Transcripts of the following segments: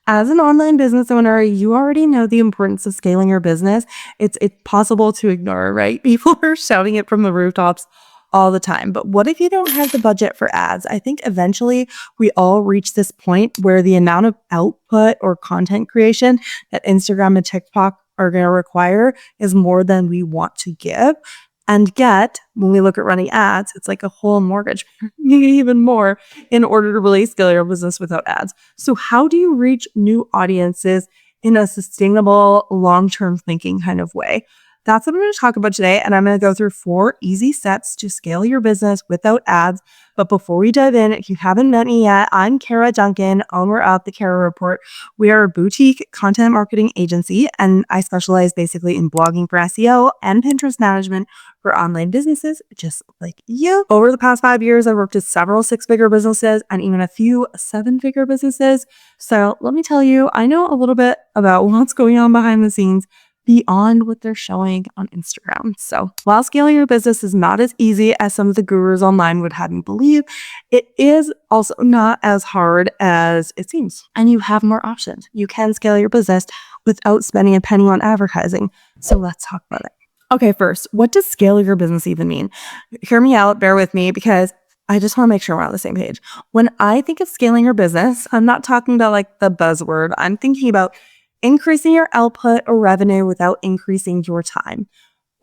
As an online business owner, you already know the importance of scaling your business. It's possible to ignore, right? People are shouting it from the rooftops all the time. But what if you don't have the budget for ads? I think eventually we all reach this point where the amount of output or content creation that Instagram and TikTok are going to require is more than we want to give. And yet, when we look at running ads, it's like a whole mortgage, even more in order to really scale your business without ads. So how do you reach new audiences in a sustainable, long-term thinking kind of way? That's what I'm going to talk about today. And I'm going to go through 4 easy steps to scale your business without ads. But before we dive in, if you haven't met me yet, I'm Kara Duncan, owner of The Kara Report. We are a boutique content marketing agency, and I specialize basically in blogging for SEO and Pinterest management for online businesses just like you. Over the past 5 years, I've worked with several 6-figure businesses and even a few 7-figure businesses. So let me tell you, I know a little bit about what's going on behind the scenes beyond what they're showing on Instagram. So while scaling your business is not as easy as some of the gurus online would have you believe, it is also not as hard as it seems. And you have more options. You can scale your business without spending a penny on advertising. So let's talk about it. Okay, first, what does scale your business even mean? Hear me out, bear with me, because I just want to make sure we're on the same page. When I think of scaling your business, I'm not talking about like the buzzword. I'm thinking about increasing your output or revenue without increasing your time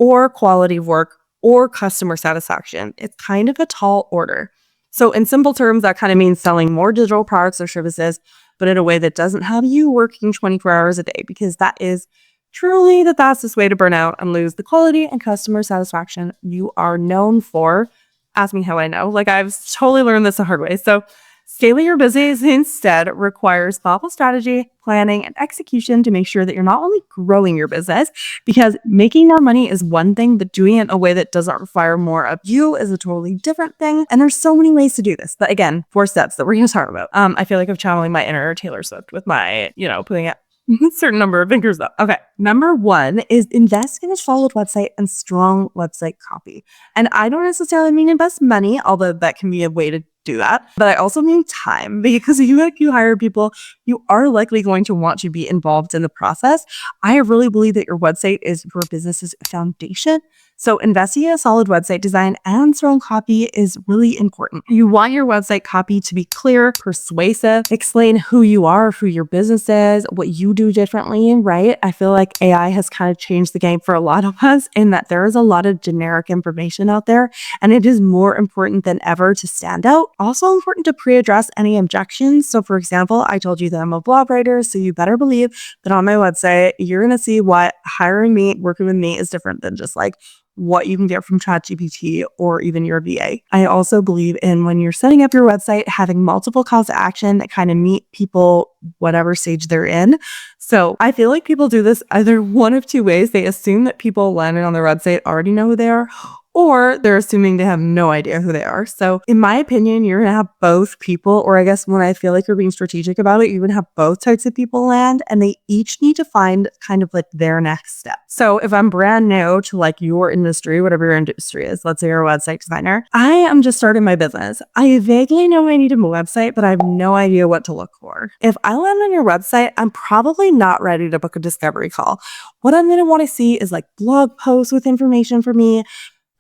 or quality of work or customer satisfaction. It's kind of a tall order. So in simple terms, that kind of means selling more digital products or services, but in a way that doesn't have you working 24 hours a day, because that is truly the fastest way to burn out and lose the quality and customer satisfaction you are known for. Ask me how I know. Like, I've totally learned this the hard way. So scaling your business instead requires thoughtful strategy, planning, and execution to make sure that you're not only growing your business, because making more money is one thing, but doing it in a way that doesn't require more of you is a totally different thing. And there's so many ways to do this. But again, 4 steps that we're going to talk about. I feel like I'm channeling my inner Taylor Swift with my, putting it a certain number of fingers up. Okay. Number 1 is invest in a solid website and strong website copy. And I don't necessarily mean invest money, although that can be a way to do that. But I also mean time, because if you hire people, you are likely going to want to be involved in the process. I really believe that your website is your business's foundation. So investing in a solid website design and strong copy is really important. You want your website copy to be clear, persuasive, explain who you are, who your business is, what you do differently, right? I feel like AI has kind of changed the game for a lot of us in that there is a lot of generic information out there, and it is more important than ever to stand out. Also important to pre-address any objections. So for example, I told you that I'm a blog writer, so you better believe that on my website, you're going to see what hiring me, working with me is different than just like what you can get from ChatGPT or even your VA. I also believe in, when you're setting up your website, having multiple calls to action that kind of meet people whatever stage they're in. So I feel like people do this either one of 2 ways. They assume that people landing on their website already know who they are, or they're assuming they have no idea who they are. So in my opinion, you're going to have both people, or I guess when I feel like you're being strategic about it, you're going to have both types of people land, and they each need to find kind of like their next step. So if I'm brand new to like your industry, whatever your industry is, let's say you're a website designer, I am just starting my business. I vaguely know I need a website, but I have no idea what to look for. If I land on your website, I'm probably not ready to book a discovery call. What I'm going to want to see is like blog posts with information for me,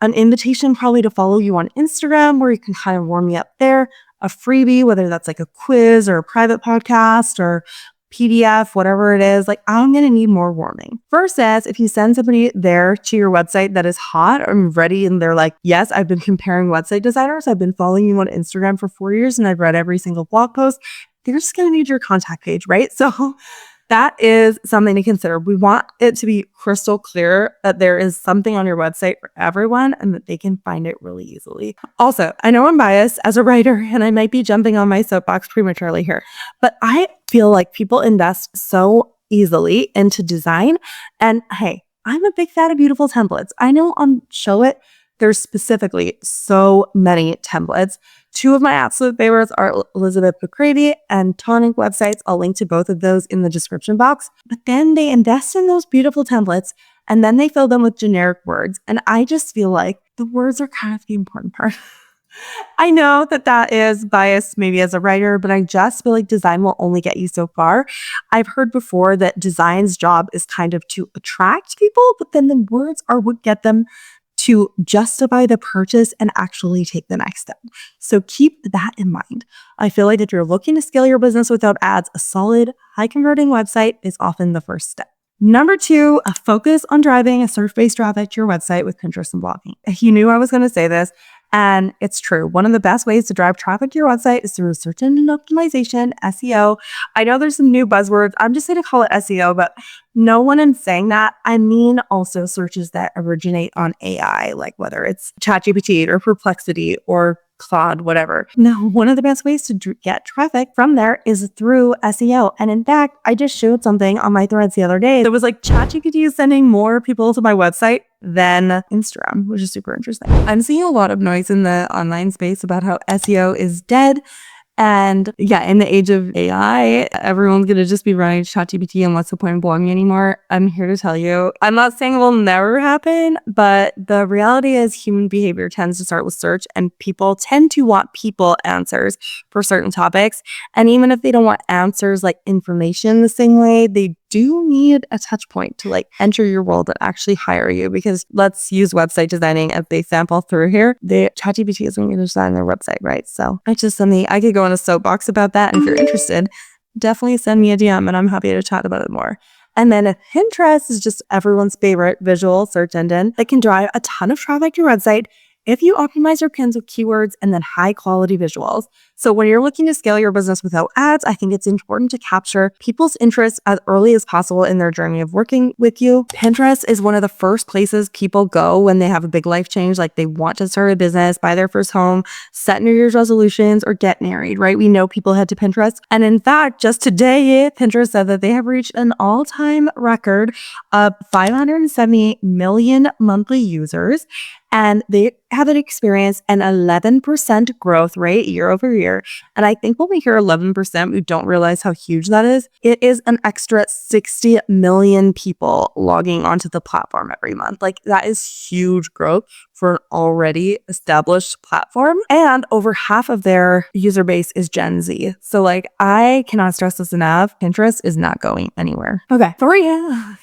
an invitation probably to follow you on Instagram where you can kind of warm me up there, a freebie, whether that's like a quiz or a private podcast or PDF, whatever it is. Like, I'm going to need more warming. Versus if you send somebody there to your website that is hot and ready, and they're like, yes, I've been comparing website designers. I've been following you on Instagram for 4 years and I've read every single blog post. They're just going to need your contact page, right? So that is something to consider. We want it to be crystal clear that there is something on your website for everyone and that they can find it really easily. Also, I know I'm biased as a writer and I might be jumping on my soapbox prematurely here, but I feel like people invest so easily into design. And hey, I'm a big fan of beautiful templates. I know on Show It, there's specifically so many templates. 2 of my absolute favorites are Elizabeth McCravey and Tonic websites. I'll link to both of those in the description box. But then they invest in those beautiful templates and then they fill them with generic words. And I just feel like the words are kind of the important part. I know that that is biased maybe as a writer, but I just feel like design will only get you so far. I've heard before that design's job is kind of to attract people, but then the words are what get them to justify the purchase and actually take the next step. So keep that in mind. I feel like if you're looking to scale your business without ads, a solid, high converting website is often the first step. Number two, a focus on driving a search-based traffic to your website with Pinterest and blogging. You knew I was going to say this, and it's true. One of the best ways to drive traffic to your website is through search engine optimization, SEO. I know there's some new buzzwords. I'm just going to call it SEO, but no one in saying that, I mean also searches that originate on AI, like whether it's ChatGPT or Perplexity or Claude, whatever. No, one of the best ways to get traffic from there is through SEO. And in fact, I just showed something on my threads the other day that was like ChatGPT is sending more people to my website than Instagram, which is super interesting. I'm seeing a lot of noise in the online space about how SEO is dead. And yeah, in the age of AI, everyone's going to just be running ChatGPT, and what's the point of blogging anymore? I'm here to tell you, I'm not saying it will never happen, but the reality is human behavior tends to start with search, and people tend to want people answers for certain topics. And even if they don't want answers like information the same way, they do need a touch point to like enter your world and actually hire you. Because let's use website designing as the example through here. The ChatGPT isn't going to design their website, right? So I could go on a soapbox about that. And if you're interested, definitely send me a DM and I'm happy to chat about it more. And then Pinterest is just everyone's favorite visual search engine that can drive a ton of traffic to your website if you optimize your pins with keywords and then high quality visuals. So when you're looking to scale your business without ads, I think it's important to capture people's interests as early as possible in their journey of working with you. Pinterest is one of the first places people go when they have a big life change, like they want to start a business, buy their first home, set New Year's resolutions, or get married, right? We know people head to Pinterest. And in fact, just today, Pinterest said that they have reached an all-time record of 578 million monthly users. And they have experienced an 11% growth rate year over year. And I think when we hear 11%, we don't realize how huge that is. It is an extra 60 million people logging onto the platform every month. Like that is huge growth for an already established platform. And over half of their user base is Gen Z. So like I cannot stress this enough. Pinterest is not going anywhere. Okay. 3.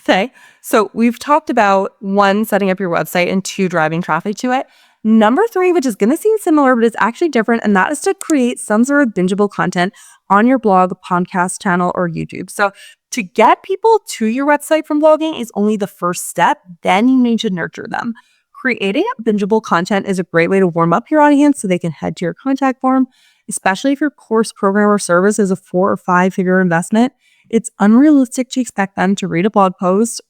Okay. So we've talked about 1, setting up your website, and 2, driving traffic to it. Number 3, which is going to seem similar, but it's actually different, and that is to create some sort of bingeable content on your blog, podcast channel, or YouTube. So to get people to your website from blogging is only the first step. Then you need to nurture them. Creating bingeable content is a great way to warm up your audience so they can head to your contact form, especially if your course, program, or service is a 4 or 5 figure investment. It's unrealistic to expect them to read a blog post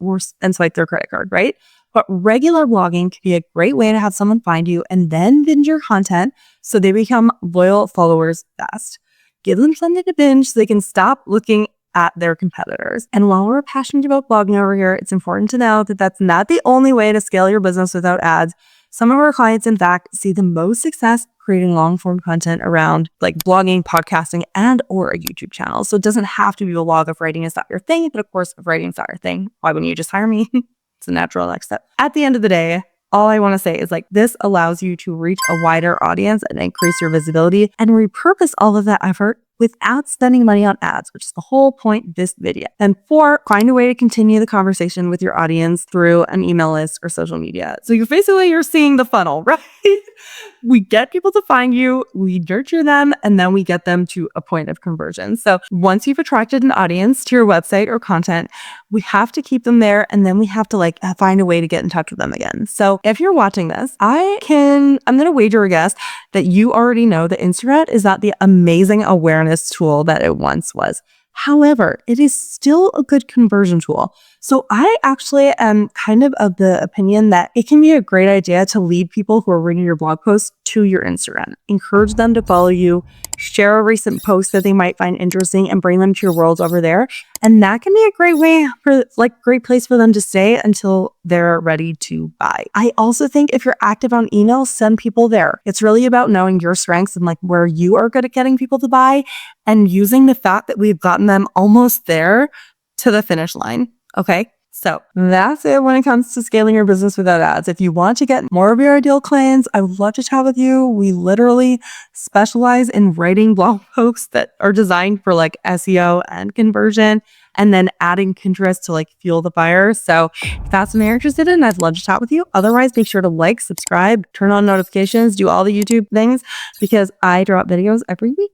and swipe their credit card, right? But regular blogging can be a great way to have someone find you and then binge your content so they become loyal followers fast. Give them something to binge so they can stop looking at their competitors. And while we're passionate about blogging over here, it's important to know that that's not the only way to scale your business without ads. Some of our clients, in fact, see the most success creating long-form content around like blogging, podcasting, and or a YouTube channel. So it doesn't have to be a blog if writing is not your thing. But of course, if writing is not your thing, why wouldn't you just hire me? It's a natural next step. At the end of the day, all I want to say is like this allows you to reach a wider audience and increase your visibility and repurpose all of that effort without spending money on ads, which is the whole point of this video. And 4, find a way to continue the conversation with your audience through an email list or social media. So you're seeing the funnel, right? We get people to find you, we nurture them, and then we get them to a point of conversion. So once you've attracted an audience to your website or content, we have to keep them there, and then we have to like find a way to get in touch with them again. So if you're watching this, I'm going to wager a guess that you already know that Instagram is not the amazing awareness tool that it once was. However, it is still a good conversion tool. So I actually am kind of the opinion that it can be a great idea to lead people who are reading your blog posts to your Instagram. Encourage them to follow you, share a recent post that they might find interesting, and bring them to your world over there. And that can be a great place for them to stay until they're ready to buy. I also think if you're active on email, send people there. It's really about knowing your strengths and like where you are good at getting people to buy and using the fact that we've gotten them almost there to the finish line. Okay. So that's it when it comes to scaling your business without ads. If you want to get more of your ideal clients, I would love to chat with you. We literally specialize in writing blog posts that are designed for like SEO and conversion, and then adding Pinterest to like fuel the fire. So if that's something you're interested in, I'd love to chat with you. Otherwise, make sure to like, subscribe, turn on notifications, do all the YouTube things because I drop videos every week.